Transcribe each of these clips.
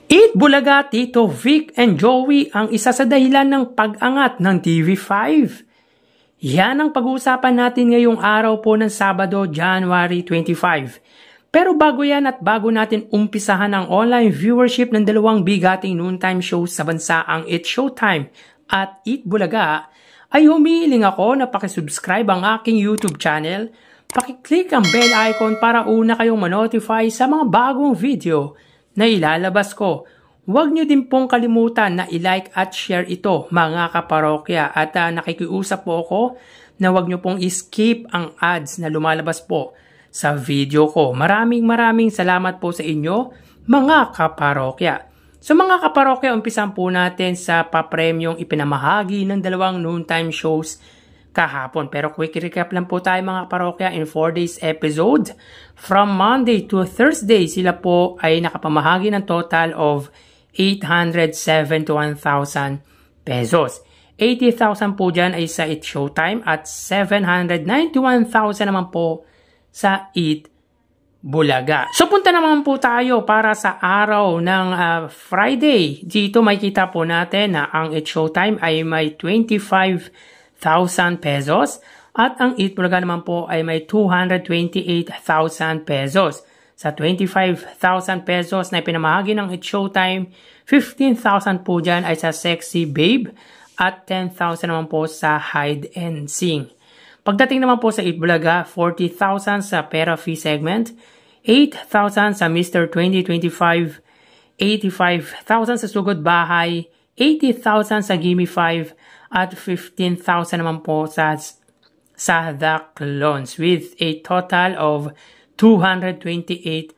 Eat Bulaga, Tito Vic and Joey ang isa sa dahilan ng pag-angat ng TV5. Yan ang pag-uusapan natin ngayong araw po ng Sabado, January 25. Pero bago yan at bago natin umpisahan ang online viewership ng dalawang bigating noontime shows sa bansa, ang It's Showtime at Eat Bulaga, ay humihiling ako na pakisubscribe ang aking YouTube channel, pakiclick ang bell icon para una kayong manotify sa mga bagong video na ilalabas ko. Huwag nyo din pong kalimutan na i-like at share ito mga kaparokya, at nakikiusap po ako na huwag nyo pong skip ang ads na lumalabas po sa video ko. Maraming salamat po sa inyo mga kaparokya. So mga kaparokya, umpisan po natin sa papremyong ipinamahagi ng dalawang noontime shows kahapon. Pero quick recap lang po tayo mga kaparokya. In 4 days episode, from Monday to Thursday, sila po ay nakapamahagi ng total of 871,000 pesos. 80,000 po dyan ay sa It's Showtime at 791,000 naman po sa Eat Bulaga. So punta naman po tayo para sa araw ng Friday. Dito makikita po natin na ang It's Showtime ay may 25,000 pesos at ang Eat Bulaga naman po ay may 228,000 pesos. Sa 25,000 pesos na ipinamahagi ng It's Showtime, 15,000 po dyan ay sa Sexy Babe at 10,000 naman po sa Hide and Sing. Pagdating naman po sa Eat Bulaga, 40,000 sa Pera Fee segment, 8,000 sa Mr. 2025, 85,000 sa Sugod Bahay, 80,000 sa Gimme 5, at 15,000 naman po sa The Clones, with a total of 228,000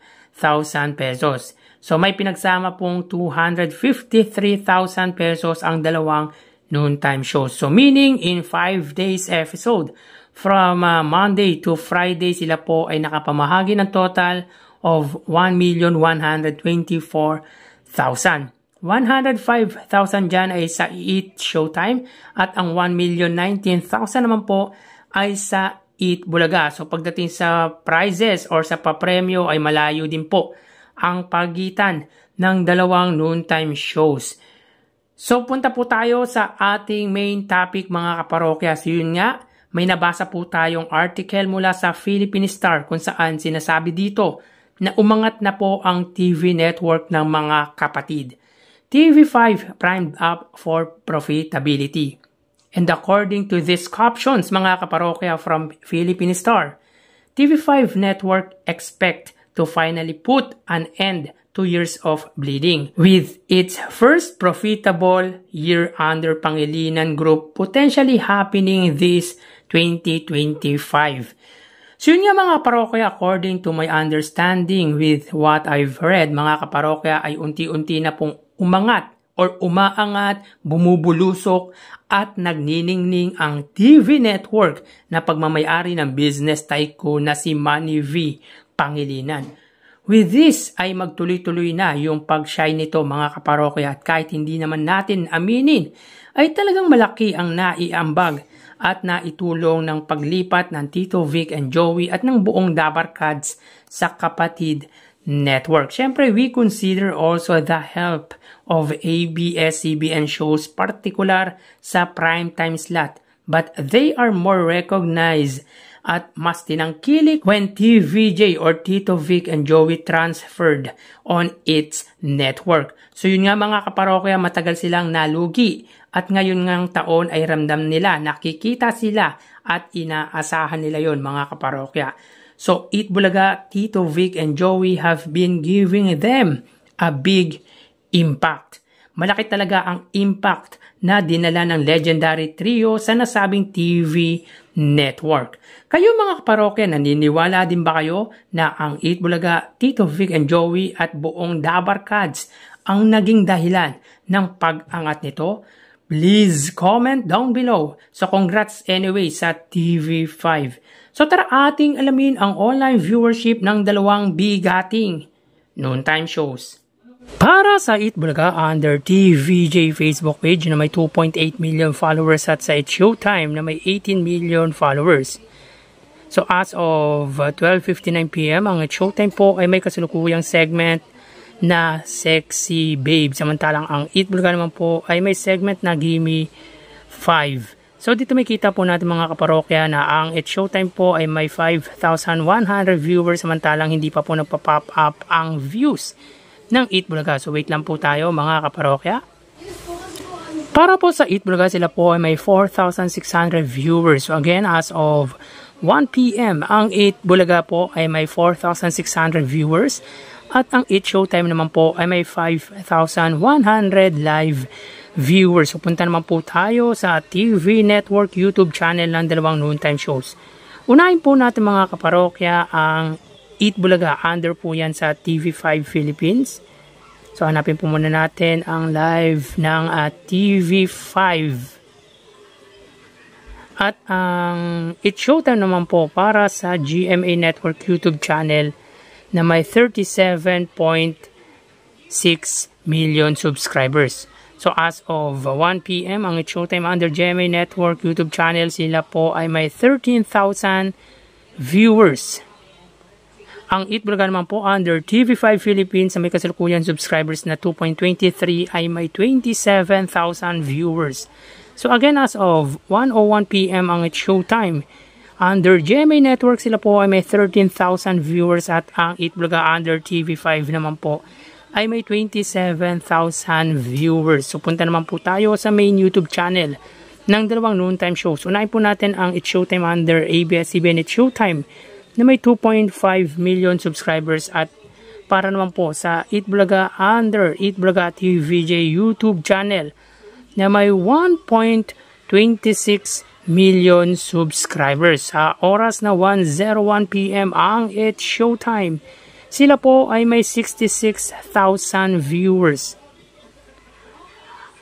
pesos. So may pinagsama pong 253,000 pesos ang dalawang noontime shows. So meaning in 5 days episode, from Monday to Friday, sila po ay nakapamahagi ng total of 1,124,000. 105,000 dyan ay sa Eat Showtime at ang 1,019,000 naman po ay sa Eat Bulaga. So pagdating sa prizes or sa papremyo ay malayo din po ang pagitan ng dalawang noontime shows. So punta po tayo sa ating main topic mga kaparokya. So yun nga, may nabasa po tayong article mula sa Philippine Star kung saan sinasabi dito na umangat na po ang TV network ng mga kapatid. TV5 primed up for profitability. And according to these captions, mga kaparokya from Philippine Star, TV5 network expect to finally put an end to years of bleeding, with its first profitable year under Pangilinan Group potentially happening this 2025. So yun nga mga kaparokya, according to my understanding with what I've read, mga kaparokya ay unti-unti na pong umangat or umaangat, bumubulusok at nagniningning ang TV network na pagmamayari ng business tycoon na si Manny V. Pangilinan. With this ay magtuloy-tuloy na yung pag-shine nito mga kaparokya, at kahit hindi naman natin aminin ay talagang malaki ang naiambag at naitulong ng paglipat ng Tito Vic and Joey at ng buong Dabarkads sa Kapatid Network. Siyempre, we consider also the help of ABS-CBN shows, particular sa primetime slot. But they are more recognized at mas tinangkilik when TVJ or Tito Vic and Joey transferred on its network. So yun nga mga kaparokya, matagal silang nalugi at ngayon ngang taon ay ramdam nila, nakikita sila at inaasahan nila yon mga kaparokya. So Eat Bulaga, Tito Vic and Joey have been giving them a big impact. Malaki talaga ang impact na dinala ng legendary trio sa nasabing TV network. Kayo mga kaparokya, naniniwala din ba kayo na ang Eat Bulaga, Tito Vic and Joey at buong Dabarkads ang naging dahilan ng pag-angat nito? Please comment down below. So congrats anyway sa TV5. So tara ating alamin ang online viewership ng dalawang bigating noontime shows. Para sa Eat Bulaga, under TVJ Facebook page na may 2.8 million followers at sa It's Showtime na may 18 million followers. So as of 12:59 PM, ang It's Showtime po ay may kasalukuyang segment na Sexy Babe. Samantalang ang Eat Bulaga naman po ay may segment na Gimme 5. So dito may kita po natin mga kaparokya na ang It's Showtime po ay may 5,100 viewers, samantalang hindi pa po nagpa-pop up ang views ng Eat Bulaga. So wait lang po tayo mga kaparokya. Para po sa Eat Bulaga, sila po ay may 4,600 viewers. So again, as of 1 PM, ang Eat Bulaga po ay may 4,600 viewers. At ang It's Showtime naman po ay may 5,100 live viewers. So punta naman po tayo sa TV Network YouTube channel ng dalawang noontime shows. Unahin po natin mga kaparokya ang Eat Bulaga. Under po yan sa TV5 Philippines. So hanapin po muna natin ang live ng TV5. At ang It's Showtime naman po para sa GMA Network YouTube channel na may 37.6 million subscribers. So as of 1 PM, ang It's Showtime under GMA Network YouTube channel, sila po ay may 13,000 viewers. Ang Eat Bulaga naman po under TV5 Philippines sa may kasalukuyan subscribers na 2.23 ay may 27,000 viewers. So again, as of 1:01 PM, ang It's Showtime under GMA Network, sila po ay may 13,000 viewers at ang Eat Bulaga under TV5 naman po ay may 27,000 viewers. So punta naman po tayo sa main YouTube channel ng dalawang noontime shows. Unahin po natin ang It's Showtime under ABS-CBN It's Showtime na may 2.5 million subscribers, at para naman po sa Eat Bulaga under Eat Bulaga TVJ YouTube channel na may 1.26 million subscribers. Sa oras na 1:01 PM ang It's Showtime, sila po ay may 66,000 viewers.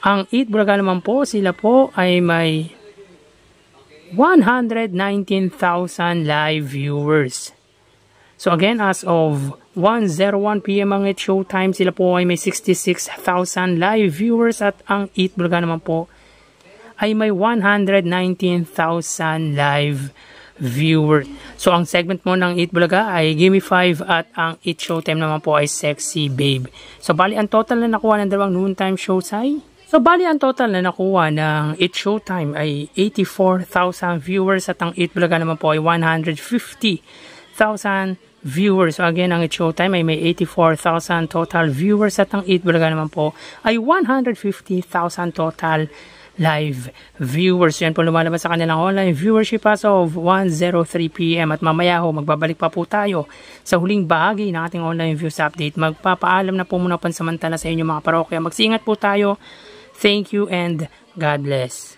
Ang Eat Bulaga naman po, sila po ay may 119,000 live viewers. So again, as of 1:01 PM ang It's Showtime, sila po ay may 66,000 live viewers at ang Eat Bulaga naman po ay may 119,000 live viewers. So ang segment mo ng Eat Bulaga ay Gimme 5 at ang It's Showtime naman po ay Sexy Babe. So bali ang total na nakuha ng dalawang noontime shows ay It's Showtime ay 84,000 viewers at ang Eat Bulaga naman po ay 150,000 viewers. So again, ang It's Showtime ay may 84,000 total viewers at ang Eat Bulaga naman po ay 150,000 total live viewers. Yan po lumalabas sa kanilang online viewership as of 1:03 PM at mamaya ho magbabalik pa po tayo sa huling bahagi ng ating online views update. Magpapaalam na po muna pansamantala sa inyo mga parokya. Magsiingat po tayo. Thank you and God bless.